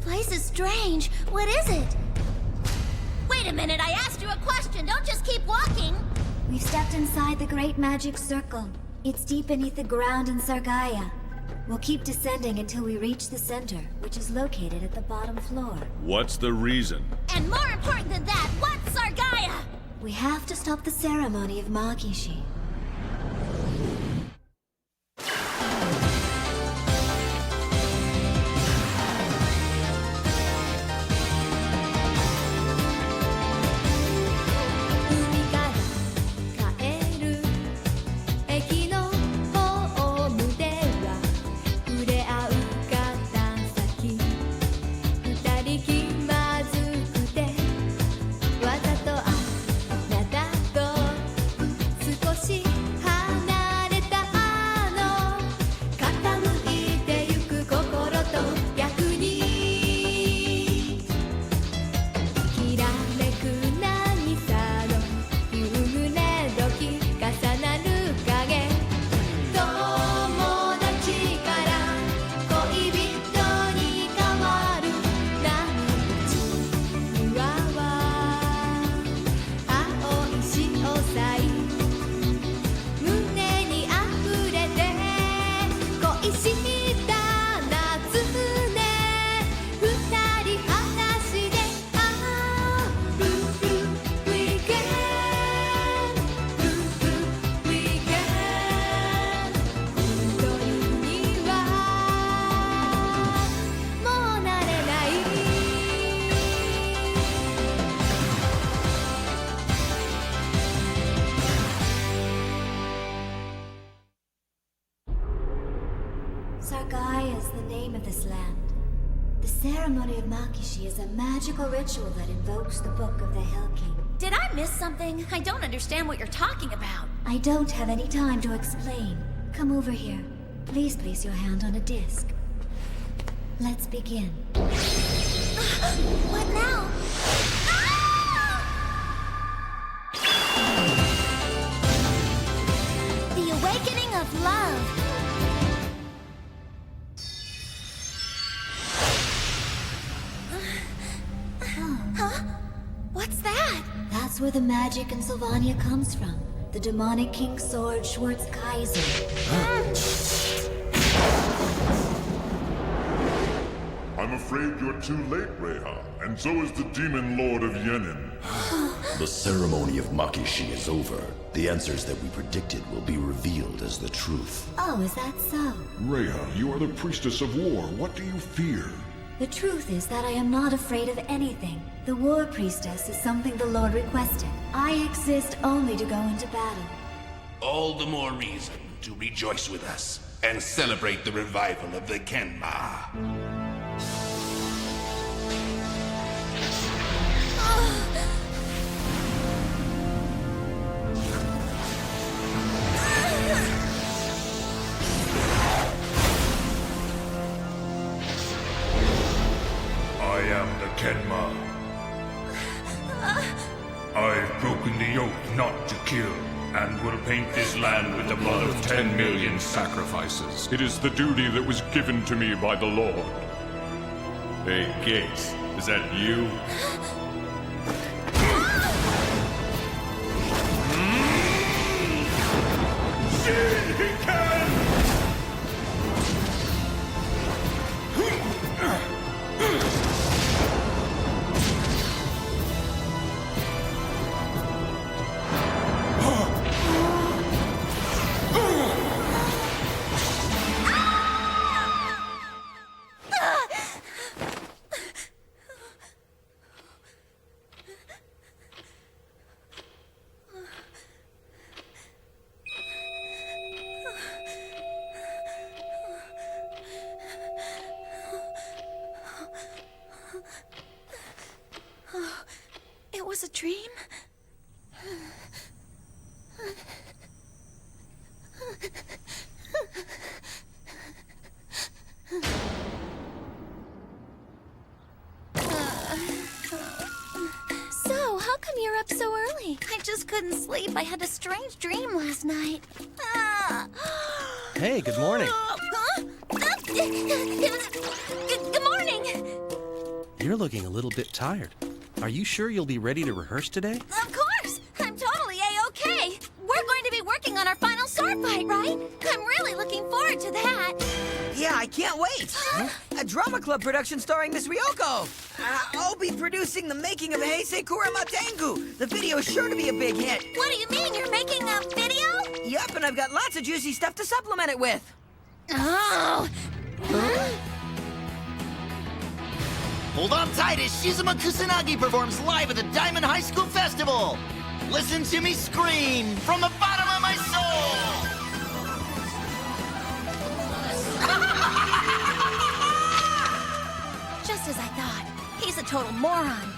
place is strange. What is it? Wait a minute, I asked you a question. Don't just keep walking. We've stepped inside the Great Magic Circle. It's deep beneath the ground in Sargaia. We'll keep descending until we reach the center, which is located at the bottom floor. What's the reason? And more important than that, what's Sargaia? We have to stop the ceremony of Makishi. Sargaia is the name of this land. The ceremony of Makishi is a magical ritual that invokes the Book of the Hill King. Did I miss something? I don't understand what you're talking about. I don't have any time to explain. Come over here. Please place your hand on a disc. Let's begin. What now? The awakening of love. Huh? What's that? That's where the magic in Sylvania comes from. The demonic king sword Schwartz Kaiser. I'm afraid you're too late, Reha, and so is the demon lord of Yenin. The ceremony of Makishi is over. The answers that we predicted will be revealed as the truth. Oh, is that so? Reha, you are the priestess of war. What do you fear? The truth is that I am not afraid of anything. The war priestess is something the Lord requested. I exist only to go into battle. All the more reason to rejoice with us and celebrate the revival of the Kenma. I am the Kenma. I've broken the oath not to kill, and will paint this land with the blood of 10 million sacrifices. It is the duty that was given to me by the Lord. Hey, Gates, is that you? He can! It was a dream? So, how come you're up so early? I just couldn't sleep. I had a strange dream last night. Hey, good morning. Huh? Good morning. You're looking a little bit tired. Are you sure you'll be ready to rehearse today? Of course! I'm totally A-okay! We're going to be working on our final sword fight, right? I'm really looking forward to that! Yeah, I can't wait! A drama club production starring Miss Ryoko! I'll be producing the making of Heisei Kurama Tengu! The video is sure to be a big hit! What do you mean, you're making a video? Yup, and I've got lots of juicy stuff to supplement it with! Oh! Hold on tight as Shizuma Kusanagi performs live at the Diamond High School Festival! Listen to me scream from the bottom of my soul! Just as I thought. He's a total moron.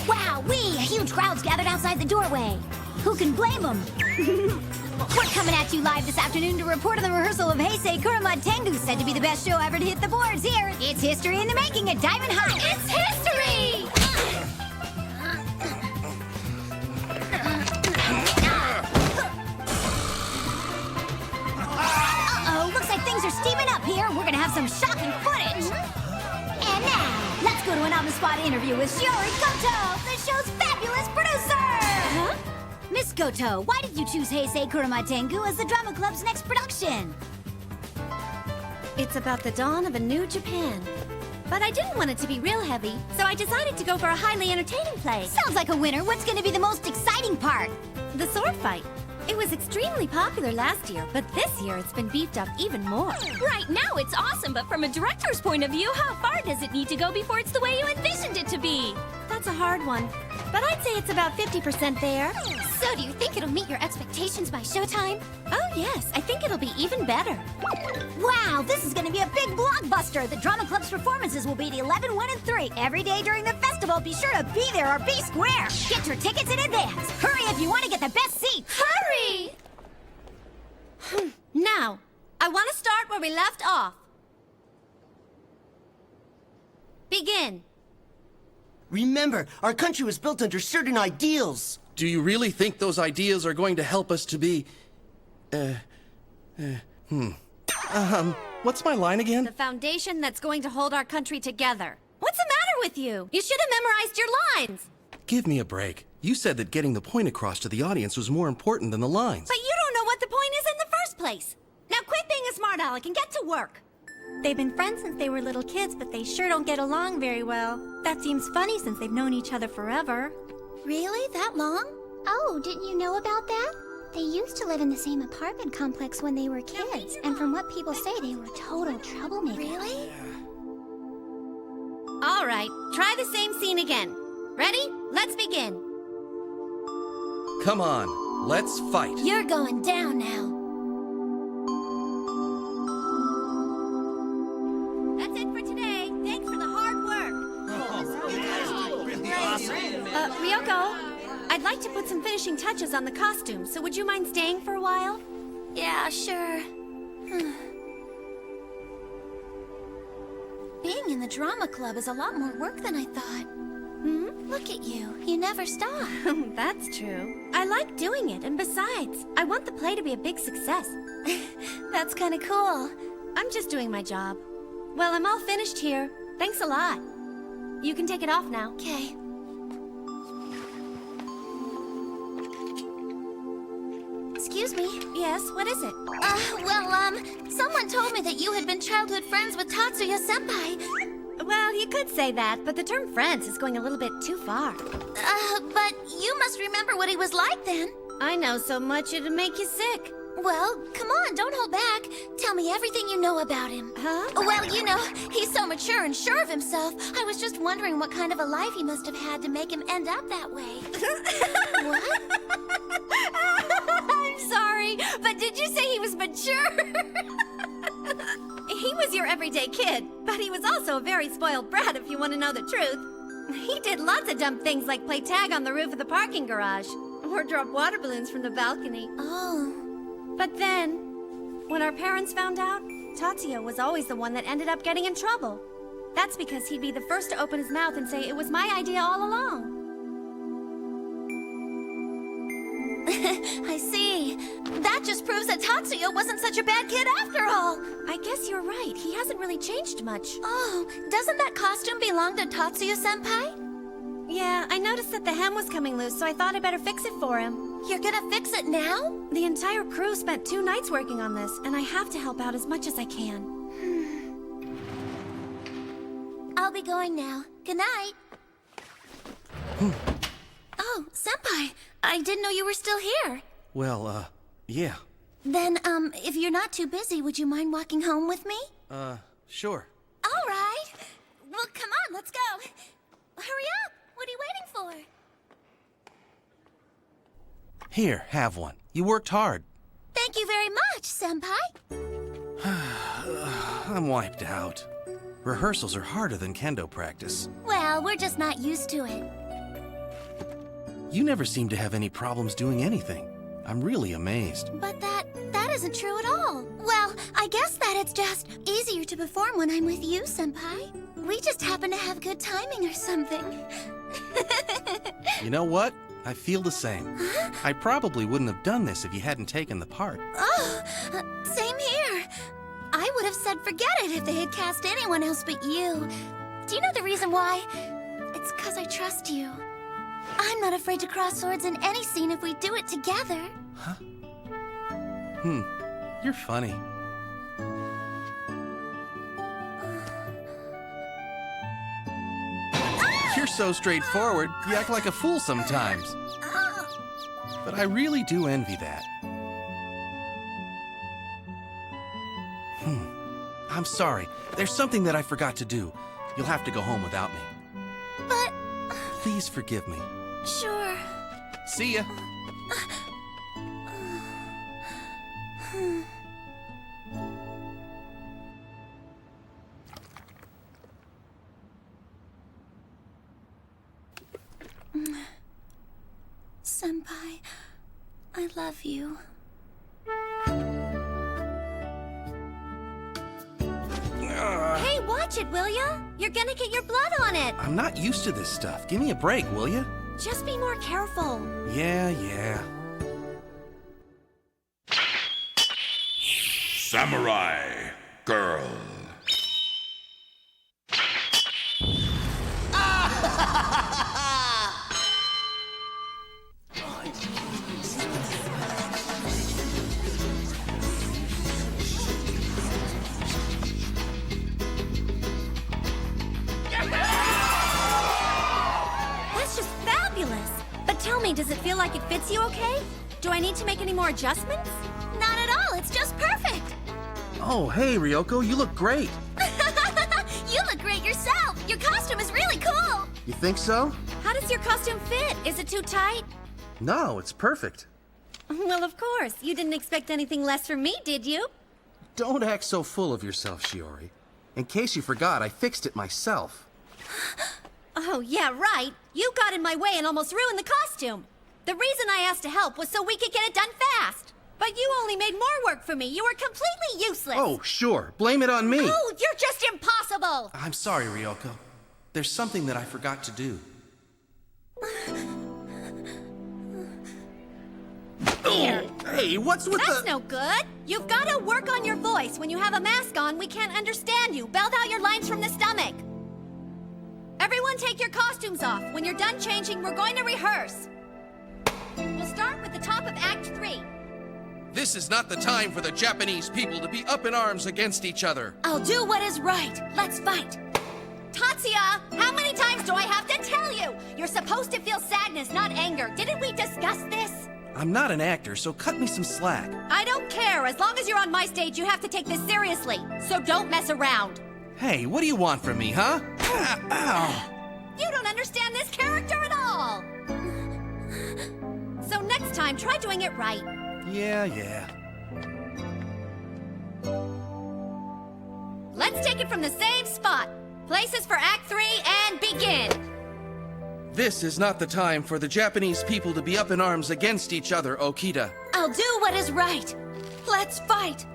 Wowee! Huge crowds gathered outside the doorway. Who can blame them? We're coming at you live this afternoon to report on the rehearsal of Heisei Kurama Tengu, said to be the best show ever to hit the boards here. It's history in the making at Diamond High. It's history! Uh-oh, looks like things are steaming up here. We're gonna have some shocking footage. And now, let's go to an on-the-spot interview with Shiori Goto, the show's fabulous producer! Miss Goto, why did you choose Heisei Kurama Tengu as the drama club's next production? It's about the dawn of a new Japan. But I didn't want it to be real heavy, so I decided to go for a highly entertaining play. Sounds like a winner. What's gonna be the most exciting part? The sword fight. It was extremely popular last year, but this year it's been beefed up even more. Right now it's awesome, but from a director's point of view, how far does it need to go before it's the way you envisioned it to be? That's a hard one, but I'd say it's about 50% there. So do you think it'll meet your expectations by showtime? Oh yes, I think it'll be even better. Wow, this is gonna be a big blockbuster! The drama club's performances will be at 11, 1, and 3 every day during the festival. Be sure to be there or be square! Get your tickets in advance! Hurry if you want to get the best seat! Hurry! Now, I want to start where we left off. Begin. Remember, our country was built under certain ideals. Do you really think those ideas are going to help us to be... what's my line again? The foundation that's going to hold our country together. What's the matter with you? You should have memorized your lines. Give me a break. You said that getting the point across to the audience was more important than the lines. But you don't know what the point is in the first place. Now quit being a smart aleck and get to work. They've been friends since they were little kids, but they sure don't get along very well. That seems funny since they've known each other forever. Really? That long? Oh, didn't you know about that? They used to live in the same apartment complex when they were kids, and from what people say, they were total troublemakers. Really? All right, try the same scene again. Ready? Let's begin. Come on, let's fight. You're going down now. That's it for today. Thanks for the hard work. Ryoko, I'd like to put some finishing touches on the costume, so would you mind staying for a while? Yeah, sure. Being in the drama club is a lot more work than I thought. Look at you. You never stop. That's true. I like doing it, and besides, I want the play to be a big success. That's kind of cool. I'm just doing my job. Well, I'm all finished here. Thanks a lot. You can take it off now. Okay. Excuse me. Yes, what is it? Someone told me that you had been childhood friends with Tatsuya-senpai. Well, you could say that, but the term friends is going a little bit too far. But you must remember what he was like then. I know so much it'd make you sick. Well, come on, don't hold back. Tell me everything you know about him. Huh? Well, you know, he's so mature and sure of himself. I was just wondering what kind of a life he must have had to make him end up that way. What? I'm sorry, but did you say he was mature? He was your everyday kid, but he was also a very spoiled brat if you want to know the truth. He did lots of dumb things like play tag on the roof of the parking garage, or drop water balloons from the balcony. Oh. But then, when our parents found out, Tatsuya was always the one that ended up getting in trouble. That's because he'd be the first to open his mouth and say it was my idea all along. I see. That just proves that Tatsuya wasn't such a bad kid after all. I guess you're right. He hasn't really changed much. Oh, doesn't that costume belong to Tatsuya-senpai? Yeah, I noticed that the hem was coming loose, so I thought I'd better fix it for him. You're gonna fix it now? The entire crew spent 2 nights working on this, and I have to help out as much as I can. I'll be going now. Good night. Oh, Senpai, I didn't know you were still here. Well, yeah. Then, if you're not too busy, would you mind walking home with me? Sure. All right. Well, come on, let's go. Hurry up. What are you waiting for? Here, have one. You worked hard. Thank you very much, Senpai. I'm wiped out. Rehearsals are harder than kendo practice. Well, we're just not used to it. You never seem to have any problems doing anything. I'm really amazed. But that isn't true at all. Well, I guess that it's just easier to perform when I'm with you, Senpai. We just happen to have good timing or something. You know what? I feel the same. Huh? I probably wouldn't have done this if you hadn't taken the part. Oh, same here. I would have said forget it if they had cast anyone else but you. Do you know the reason why? It's 'cause I trust you. I'm not afraid to cross swords in any scene if we do it together. Huh? You're funny. You're so straightforward, you act like a fool sometimes. But I really do envy that. I'm sorry. There's something that I forgot to do. You'll have to go home without me. But... Please forgive me. Sure. See ya. Senpai, I love you. Hey, watch it, will ya? You're gonna get your blood on it. I'm not used to this stuff. Give me a break, will ya? Just be more careful. Yeah. Samurai girl. Tell me, does it feel like it fits you okay? Do I need to make any more adjustments? Not at all, it's just perfect. Oh, hey, Ryoko, you look great. You look great yourself. Your costume is really cool. You think so? How does your costume fit? Is it too tight? No, it's perfect. Well, of course. You didn't expect anything less from me, did you? Don't act so full of yourself, Shiori. In case you forgot, I fixed it myself. Oh, yeah, right. You got in my way and almost ruined the costume. The reason I asked to help was so we could get it done fast. But you only made more work for me. You were completely useless. Oh, sure. Blame it on me. Oh, you're just impossible. I'm sorry, Ryoko. There's something that I forgot to do. Hey, what's with That's no good. You've got to work on your voice. When you have a mask on, we can't understand you. Belt out your lines from the stomach. Everyone take your costumes off. When you're done changing, we're going to rehearse. We'll start with the top of Act 3. This is not the time for the Japanese people to be up in arms against each other. I'll do what is right. Let's fight. Tatsuya, how many times do I have to tell you? You're supposed to feel sadness, not anger. Didn't we discuss this? I'm not an actor, so cut me some slack. I don't care. As long as you're on my stage, you have to take this seriously. So don't mess around. Hey, what do you want from me, huh? Ow! You don't understand this character at all. So next time, try doing it right. Yeah. Let's take it from the same spot. Places for Act 3 and begin. This is not the time for the Japanese people to be up in arms against each other, Okita. I'll do what is right. Let's fight.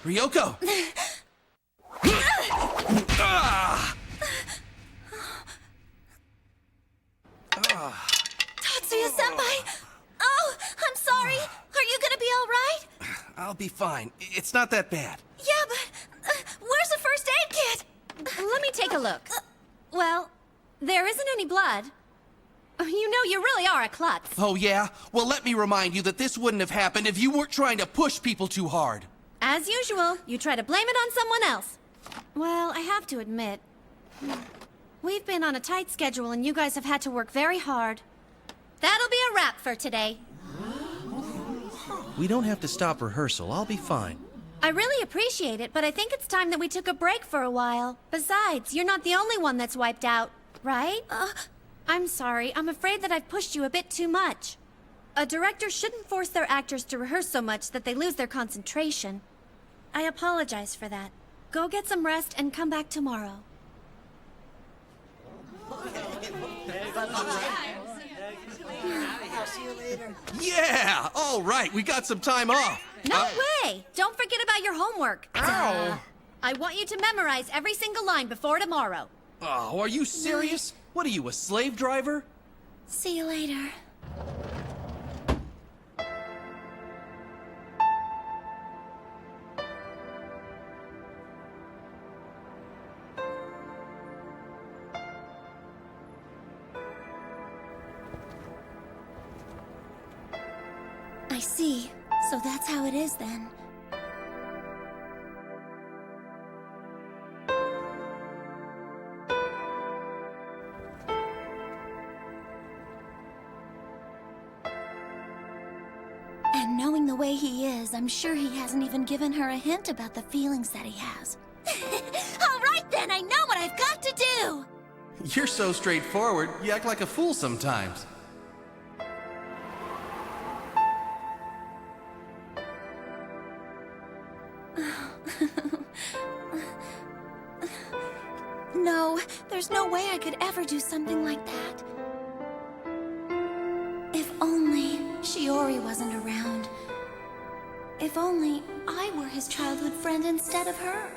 Ryoko! Tatsuya-senpai! Oh, I'm sorry. Are you gonna be all right? I'll be fine. It's not that bad. Yeah, but where's the first aid kit? Let me take a look. Well, there isn't any blood. You know, you really are a klutz. Oh, yeah? Well, let me remind you that this wouldn't have happened if you weren't trying to push people too hard. As usual, you try to blame it on someone else. Well, I have to admit, we've been on a tight schedule and you guys have had to work very hard. That'll be a wrap for today. We don't have to stop rehearsal. I'll be fine. I really appreciate it, but I think it's time that we took a break for a while. Besides, you're not the only one that's wiped out, right? I'm sorry. I'm afraid that I've pushed you a bit too much. A director shouldn't force their actors to rehearse so much that they lose their concentration. I apologize for that. Go get some rest and come back tomorrow. Yeah! All right, we got some time off. No way! Don't forget about your homework. Ow! I want you to memorize every single line before tomorrow. Oh, are you serious? What are you, a slave driver? See you later. I see. So that's how it is then. And knowing the way he is, I'm sure he hasn't even given her a hint about the feelings that he has. All right then, I know what I've got to do! You're so straightforward, you act like a fool sometimes. No, there's no way I could ever do something like that. If only Shiori wasn't around. If only I were his childhood friend instead of her.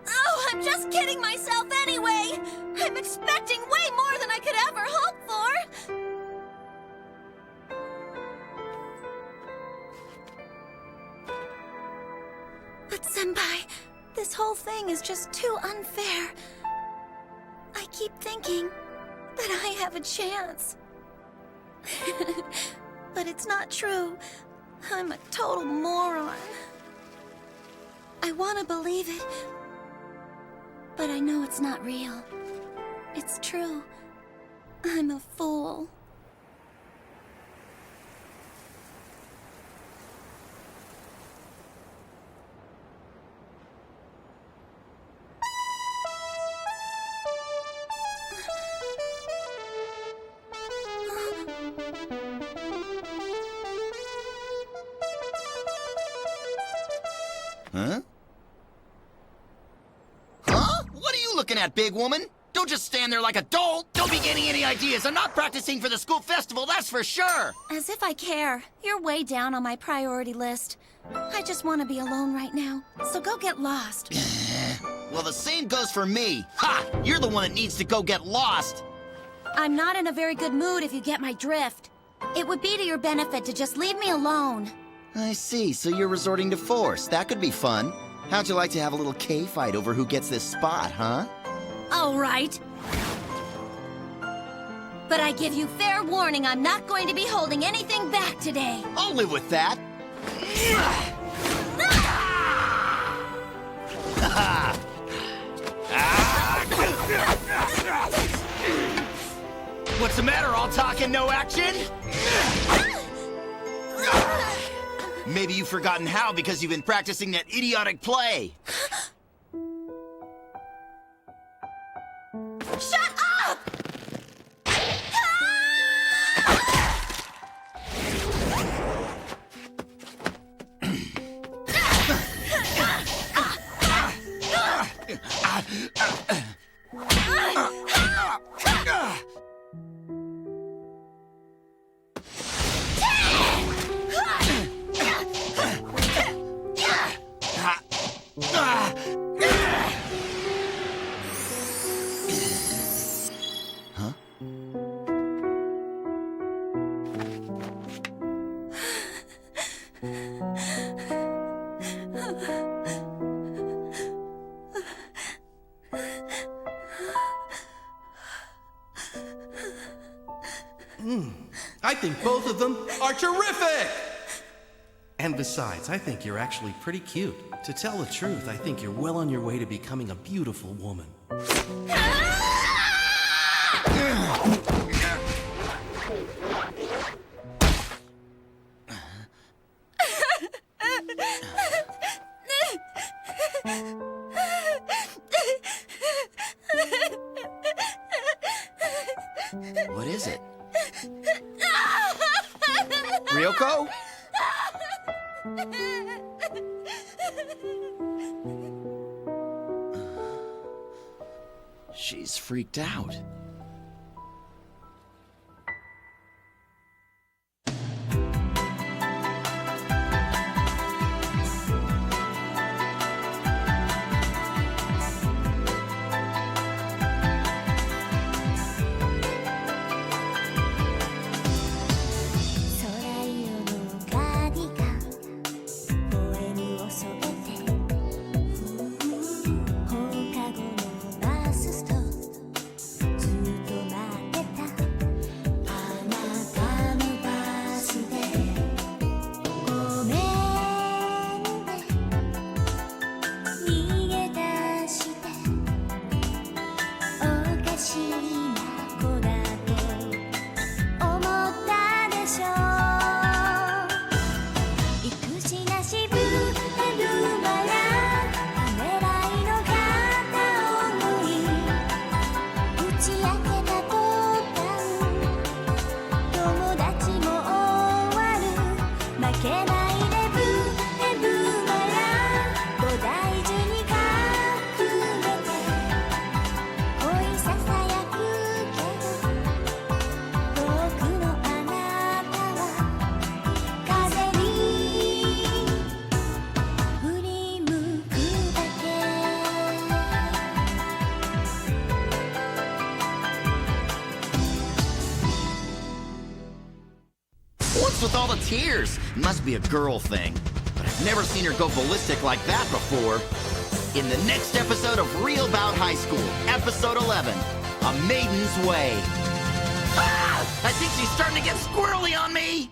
Oh, I'm just kidding myself anyway! I'm expecting way more than I could ever hope for! But Senpai, this whole thing is just too unfair. I keep thinking that I have a chance. But it's not true. I'm a total moron. I want to believe it, but I know it's not real. It's true. I'm a fool. Huh? Huh? What are you looking at, big woman? Don't just stand there like a doll. Don't be getting any ideas. I'm not practicing for the school festival, that's for sure. As if I care. You're way down on my priority list. I just want to be alone right now, so go get lost. Well, the same goes for me. Ha! You're the one that needs to go get lost. I'm not in a very good mood if you get my drift. It would be to your benefit to just leave me alone. I see, so you're resorting to force. That could be fun. How'd you like to have a little K-fight over who gets this spot, huh? All right. But I give you fair warning, I'm not going to be holding anything back today. I'll live with that. What's the matter? All talk and no action? Maybe you've forgotten how because you've been practicing that idiotic play. Shut up! I think both of them are terrific! And besides, I think you're actually pretty cute. To tell the truth, I think you're well on your way to becoming a beautiful woman. What is it? Ryoko? She's freaked out. What's with all the tears? Must be a girl thing. But I've never seen her go ballistic like that before. In the next episode of Real Bout High School, Episode 11, A Maiden's Way. Ah! I think she's starting to get squirrely on me!